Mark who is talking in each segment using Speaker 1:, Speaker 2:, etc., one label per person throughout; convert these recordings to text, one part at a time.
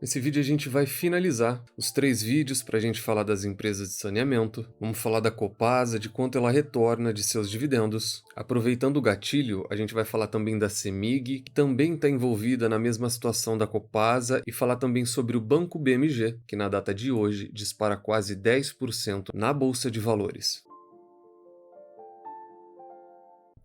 Speaker 1: Nesse vídeo a gente vai finalizar os 3 vídeos para a gente falar das empresas de saneamento, vamos falar da Copasa, de quanto ela retorna de seus dividendos. Aproveitando o gatilho, a gente vai falar também da CEMIG, que também está envolvida na mesma situação da Copasa, e falar também sobre o Banco BMG, que na data de hoje dispara quase 10% na Bolsa de Valores.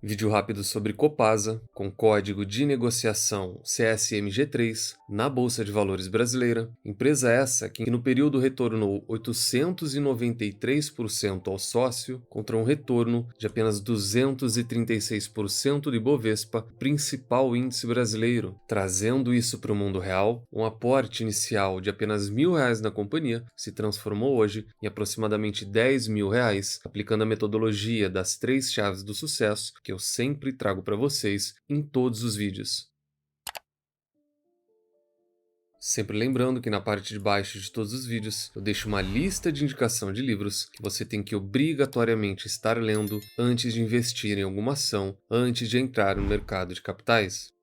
Speaker 1: Vídeo rápido sobre Copasa, com código de negociação CSMG3, na Bolsa de Valores brasileira. Empresa essa que no período retornou 893% ao sócio, contra um retorno de apenas 236% do Ibovespa, principal índice brasileiro. Trazendo isso para o mundo real, um aporte inicial de apenas R$ 1.000 na companhia se transformou hoje em aproximadamente R$ 10.000, aplicando a metodologia das 3 chaves do sucesso, que eu sempre trago para vocês em todos os vídeos. Sempre lembrando que na parte de baixo de todos os vídeos eu deixo uma lista de indicação de livros que você tem que obrigatoriamente estar lendo antes de investir em alguma ação, antes de entrar no mercado de capitais.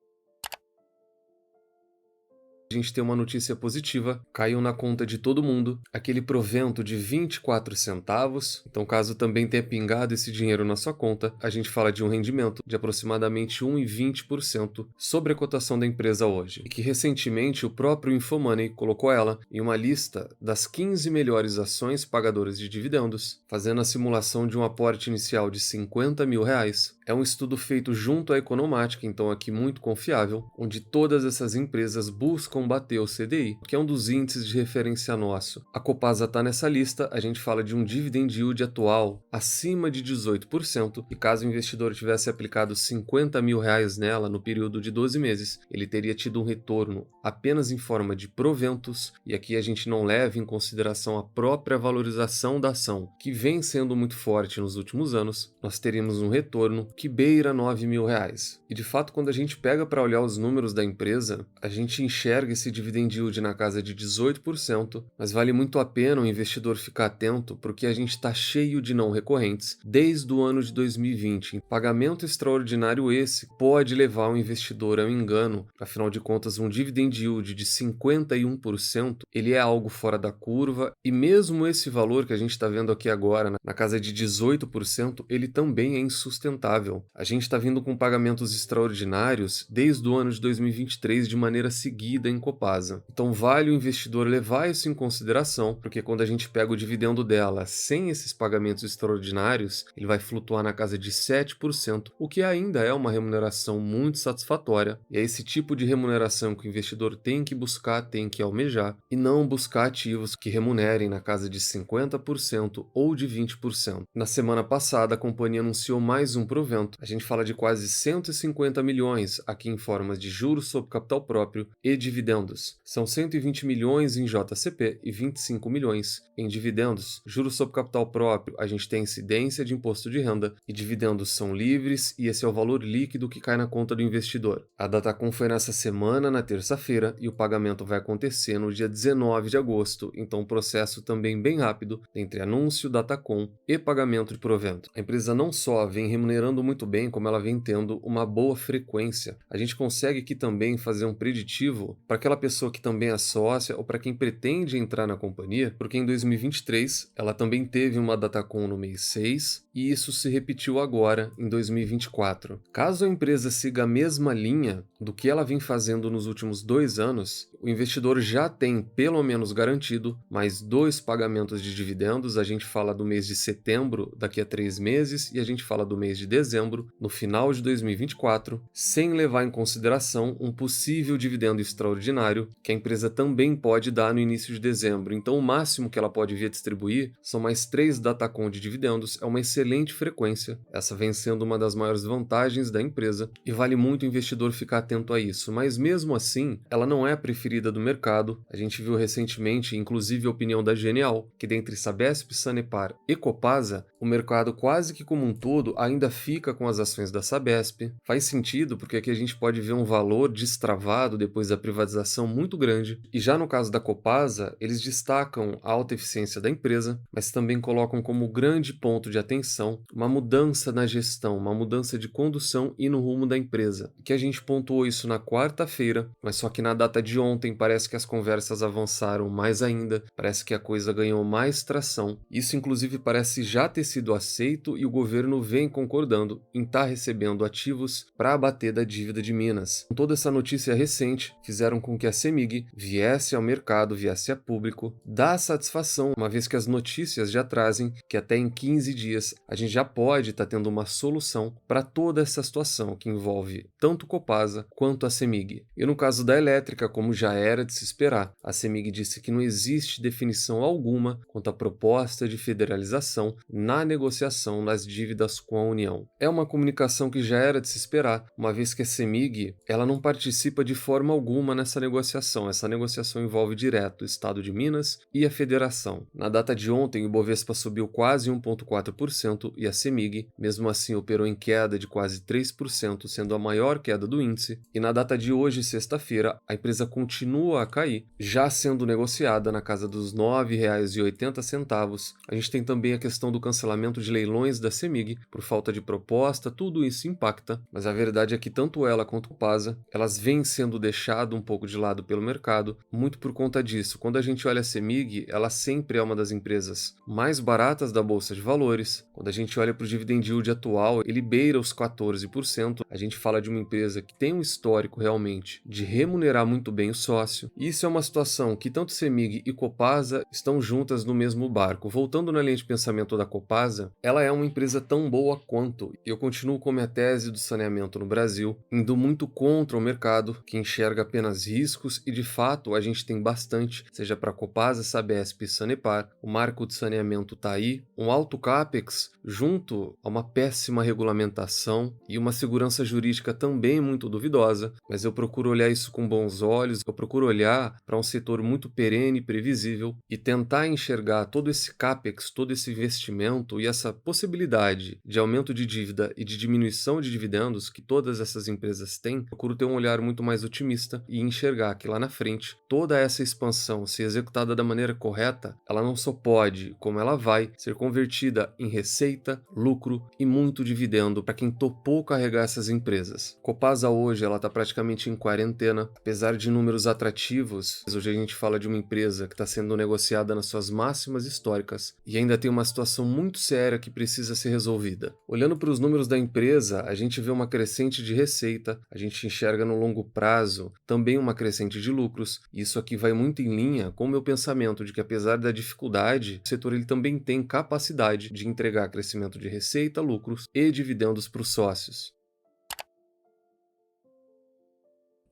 Speaker 1: A gente tem uma notícia positiva, caiu na conta de todo mundo aquele provento de 24 centavos, então caso também tenha pingado esse dinheiro na sua conta, a gente fala de um rendimento de aproximadamente 1,20% sobre a cotação da empresa hoje, e que recentemente o próprio Infomoney colocou ela em uma lista das 15 melhores ações pagadoras de dividendos, fazendo a simulação de um aporte inicial de R$ 50.000. É um estudo feito junto à Economática, então aqui muito confiável, onde todas essas empresas buscam bater o CDI, que é um dos índices de referência nosso. A Copasa está nessa lista, a gente fala de um dividend yield atual acima de 18%, e caso o investidor tivesse aplicado R$ 50.000 nela no período de 12 meses, ele teria tido um retorno apenas em forma de proventos, e aqui a gente não leva em consideração a própria valorização da ação, que vem sendo muito forte nos últimos anos. Nós teríamos um retorno que beira R$ 9.000. E de fato, quando a gente pega para olhar os números da empresa, a gente enxerga esse dividend yield na casa de 18%, mas vale muito a pena o investidor ficar atento porque a gente está cheio de não recorrentes desde o ano de 2020. Pagamento extraordinário esse pode levar o investidor ao engano, afinal de contas um dividend yield de 51%, ele é algo fora da curva, e mesmo esse valor que a gente está vendo aqui agora, na casa de 18%, ele também é insustentável. A gente está vindo com pagamentos extraordinários desde o ano de 2023 de maneira seguida em Copasa. Então vale o investidor levar isso em consideração, porque quando a gente pega o dividendo dela sem esses pagamentos extraordinários, ele vai flutuar na casa de 7%, o que ainda é uma remuneração muito satisfatória, e é esse tipo de remuneração que o investidor tem que buscar, tem que almejar, e não buscar ativos que remunerem na casa de 50% ou de 20%. Na semana passada, a companhia anunciou mais um provento. A gente fala de quase 150 milhões aqui em formas de juros sobre capital próprio e dividendos. São 120 milhões em JCP e 25 milhões em dividendos. Juros sobre capital próprio, a gente tem incidência de imposto de renda, e dividendos são livres, e esse é o valor líquido que cai na conta do investidor. A Datacom foi nessa semana, na terça-feira, e o pagamento vai acontecer no dia 19 de agosto, então um processo também bem rápido entre anúncio, Datacom e pagamento de provento. A empresa não só vem remunerando muito bem, como ela vem tendo uma boa frequência. A gente consegue aqui também fazer um preditivo para aquela pessoa que também é sócia ou para quem pretende entrar na companhia, porque em 2023 ela também teve uma Datacom no mês 6 e isso se repetiu agora em 2024. Caso a empresa siga a mesma linha do que ela vem fazendo nos últimos 2 anos, o investidor já tem pelo menos garantido mais 2 pagamentos de dividendos. A gente fala do mês de setembro daqui a 3 meses e a gente fala do mês de dezembro no final de 2024, sem levar em consideração um possível dividendo extraordinário que a empresa também pode dar no início de dezembro. Então o máximo que ela pode vir a distribuir são mais 3 Datacom de dividendos, é uma excelente frequência. Essa vem sendo uma das maiores vantagens da empresa e vale muito o investidor ficar atento a isso, mas mesmo assim ela não é a preferida do mercado. A gente viu recentemente, inclusive a opinião da Genial, que dentre Sabesp, Sanepar e Copasa, o mercado quase que como um todo ainda fica com as ações da Sabesp. Faz sentido porque aqui a gente pode ver um valor destravado depois da privatização muito grande, e já no caso da Copasa, eles destacam a alta eficiência da empresa, mas também colocam como grande ponto de atenção uma mudança na gestão, uma mudança de condução e no rumo da empresa, que a gente pontuou pontuou isso na quarta-feira, mas só que na data de ontem parece que as conversas avançaram mais ainda, parece que a coisa ganhou mais tração. Isso inclusive parece já ter sido aceito e o governo vem concordando em estar recebendo ativos para abater da dívida de Minas. Toda essa notícia recente fizeram com que a CEMIG viesse ao mercado, viesse a público, dar satisfação, uma vez que as notícias já trazem que até em 15 dias a gente já pode estar tendo uma solução para toda essa situação que envolve tanto o Copasa quanto a CEMIG. E no caso da elétrica, como já era de se esperar, a CEMIG disse que não existe definição alguma quanto à proposta de federalização na negociação das dívidas com a União. É uma comunicação que já era de se esperar, uma vez que a CEMIG ela não participa de forma alguma nessa negociação. Essa negociação envolve direto o Estado de Minas e a Federação. Na data de ontem, o Ibovespa subiu quase 1,4% e a CEMIG, mesmo assim, operou em queda de quase 3%, sendo a maior queda do índice. E na data de hoje, sexta-feira, a empresa continua a cair, já sendo negociada na casa dos R$ 9,80. A gente tem também a questão do cancelamento de leilões da CEMIG por falta de proposta, tudo isso impacta, mas a verdade é que tanto ela quanto o Copasa, elas vêm sendo deixadas um pouco de lado pelo mercado, muito por conta disso. Quando a gente olha a CEMIG, ela sempre é uma das empresas mais baratas da Bolsa de Valores. Quando a gente olha para o dividend yield atual, ele beira os 14%. A gente fala de uma empresa que tem um histórico realmente de remunerar muito bem o sócio. E isso é uma situação que tanto CEMIG e Copasa estão juntas no mesmo barco. Voltando na linha de pensamento da Copasa, ela é uma empresa tão boa quanto. Eu continuo com a minha tese do saneamento no Brasil, indo muito contra o mercado, que enxerga apenas riscos, e de fato a gente tem bastante, seja para Copasa, Sabesp e Sanepar. O marco de saneamento está aí, um alto capex junto a uma péssima regulamentação e uma segurança jurídica também muito duvidosa, mas eu procuro olhar isso com bons olhos, eu procuro olhar para um setor muito perene e previsível e tentar enxergar todo esse capex, todo esse investimento e essa possibilidade de aumento de dívida e de diminuição de dividendos que todas essas empresas têm. Procuro ter um olhar muito mais otimista e enxergar que lá na frente toda essa expansão, se executada da maneira correta, ela não só pode, como ela vai ser convertida em receita, lucro e muito dividendo para quem topou carregar essas empresas. Copasa hoje ela está praticamente em quarentena, apesar de números atrativos. Hoje a gente fala de uma empresa que está sendo negociada nas suas máximas históricas e ainda tem uma situação muito séria que precisa ser resolvida. Olhando para os números da empresa, a gente vê uma crescente de receita, a gente enxerga no longo prazo também uma crescente de lucros. Isso aqui vai muito em linha com o meu pensamento de que, apesar da dificuldade, o setor ele também tem capacidade de entregar crescimento de receita, lucros e dividendos para os sócios.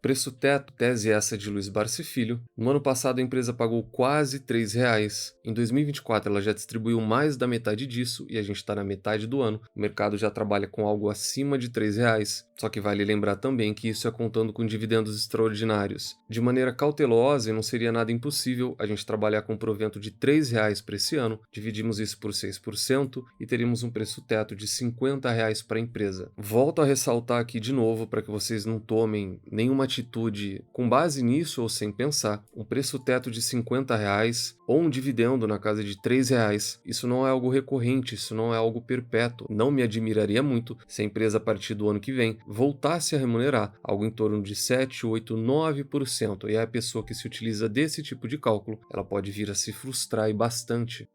Speaker 1: Preço teto, tese essa de Luiz Barsi Filho. No ano passado a empresa pagou quase R$ 3,00. Em 2024 ela já distribuiu mais da metade disso e a gente está na metade do ano. O mercado já trabalha com algo acima de R$ 3,00. Só que vale lembrar também que isso é contando com dividendos extraordinários. De maneira cautelosa, e não seria nada impossível a gente trabalhar com um provento de R$ 3,00 para esse ano, dividimos isso por 6% e teríamos um preço teto de R$ 50,00 para a empresa. Volto a ressaltar aqui de novo para que vocês não tomem nenhuma atitude com base nisso ou sem pensar. Um preço teto de R$ 50,00 ou um dividendo na casa de R$ 3,00, isso não é algo recorrente, isso não é algo perpétuo. Não me admiraria muito se a empresa a partir do ano que vem voltasse a remunerar algo em torno de 7, 8, 9%. E a pessoa que se utiliza desse tipo de cálculo, ela pode vir a se frustrar e bastante.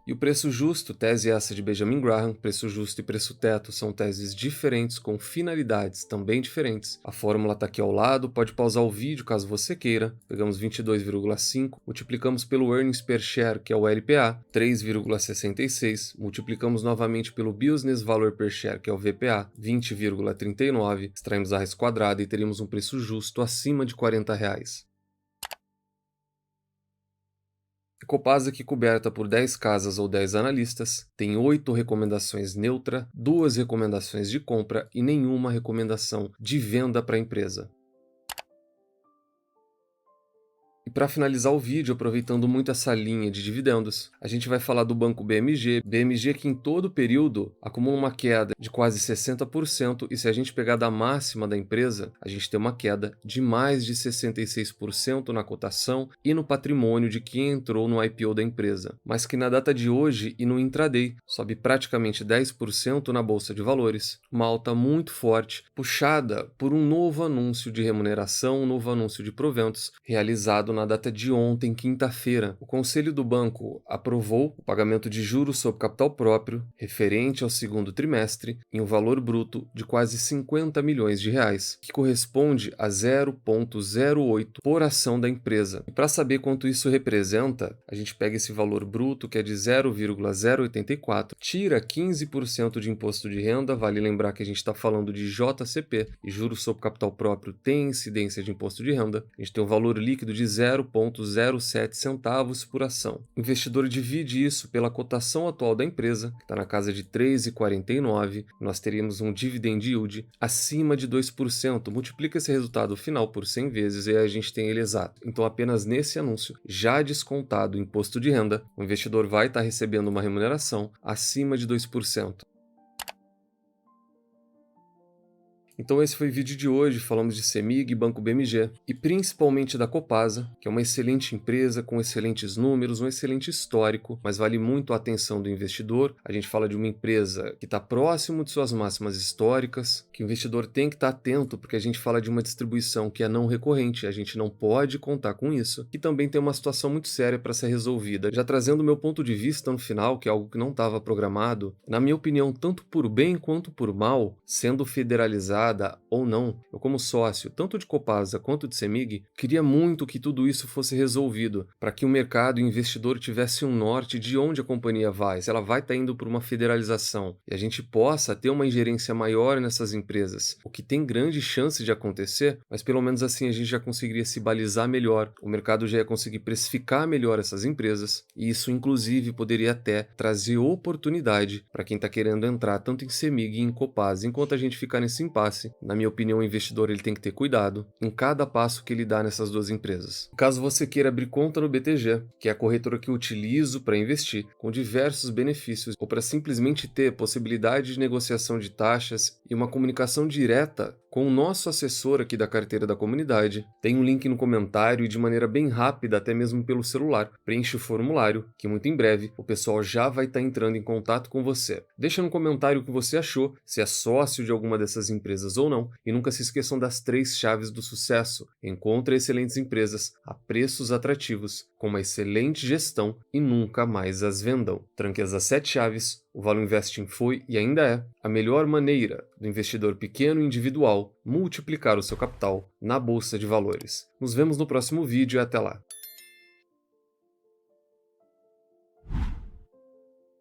Speaker 1: E o preço justo, tese essa de Benjamin Graham, preço justo e preço teto são teses diferentes com finalidades também diferentes. A fórmula está aqui ao lado, pode pausar o vídeo caso você queira. Pegamos 22,5, multiplicamos pelo earnings per share, que é o LPA, 3,66, multiplicamos novamente pelo business value per share, que é o VPA, 20,39, extraímos a raiz quadrada e teríamos um preço justo acima de R$ 40,00. Copasa, que coberta por 10 casas ou 10 analistas, tem 8 recomendações neutra, 2 recomendações de compra e nenhuma recomendação de venda para a empresa. E para finalizar o vídeo, aproveitando muito essa linha de dividendos, a gente vai falar do banco BMG. BMG que em todo o período acumula uma queda de quase 60%, e se a gente pegar da máxima da empresa, a gente tem uma queda de mais de 66% na cotação e no patrimônio de quem entrou no IPO da empresa, mas que na data de hoje e no intraday sobe praticamente 10% na bolsa de valores, uma alta muito forte, puxada por um novo anúncio de remuneração, um novo anúncio de proventos realizado na data de ontem, quinta-feira. O Conselho do Banco aprovou o pagamento de juros sobre capital próprio referente ao segundo trimestre em um valor bruto de quase 50 milhões de reais, que corresponde a 0,08 por ação da empresa. E para saber quanto isso representa, a gente pega esse valor bruto, que é de 0,084, tira 15% de imposto de renda. Vale lembrar que a gente está falando de JCP, e juros sobre capital próprio tem incidência de imposto de renda. A gente tem um valor líquido de 0,07 centavos por ação. O investidor divide isso pela cotação atual da empresa, que está na casa de 3,49. Nós teríamos um dividend yield acima de 2%. Multiplica esse resultado final por 100 vezes e aí a gente tem ele exato. Então, apenas nesse anúncio, já descontado o imposto de renda, o investidor vai estar recebendo uma remuneração acima de 2%. Então esse foi o vídeo de hoje. Falamos de CEMIG e Banco BMG, e principalmente da Copasa, que é uma excelente empresa com excelentes números, um excelente histórico, mas vale muito a atenção do investidor. A gente fala de uma empresa que está próximo de suas máximas históricas, que o investidor tem que estar atento, porque a gente fala de uma distribuição que é não recorrente, a gente não pode contar com isso, e também tem uma situação muito séria para ser resolvida. Já trazendo o meu ponto de vista no final, que é algo que não estava programado, na minha opinião, tanto por bem quanto por mal, sendo federalizado ou não, eu como sócio, tanto de Copasa quanto de CEMIG, queria muito que tudo isso fosse resolvido, para que o mercado e o investidor tivesse um norte de onde a companhia vai, se ela vai estar indo por uma federalização, e a gente possa ter uma ingerência maior nessas empresas, o que tem grande chance de acontecer, mas pelo menos assim a gente já conseguiria se balizar melhor, o mercado já ia conseguir precificar melhor essas empresas, e isso inclusive poderia até trazer oportunidade para quem está querendo entrar tanto em CEMIG e em Copasa. Enquanto a gente ficar nesse impasse, na minha opinião, o investidor ele tem que ter cuidado em cada passo que ele dá nessas duas empresas. Caso você queira abrir conta no BTG, que é a corretora que eu utilizo para investir, com diversos benefícios, ou para simplesmente ter possibilidade de negociação de taxas e uma comunicação direta com o nosso assessor aqui da carteira da comunidade, tem um link no comentário e de maneira bem rápida, até mesmo pelo celular. Preenche o formulário, que muito em breve o pessoal já vai estar entrando em contato com você. Deixa no comentário o que você achou, se é sócio de alguma dessas empresas ou não, e nunca se esqueçam das 3 chaves do sucesso. Encontre excelentes empresas a preços atrativos, com uma excelente gestão e nunca mais as vendam. Tranque as 7 chaves. O Value Investing foi e ainda é a melhor maneira do investidor pequeno e individual multiplicar o seu capital na bolsa de valores. Nos vemos no próximo vídeo e até lá.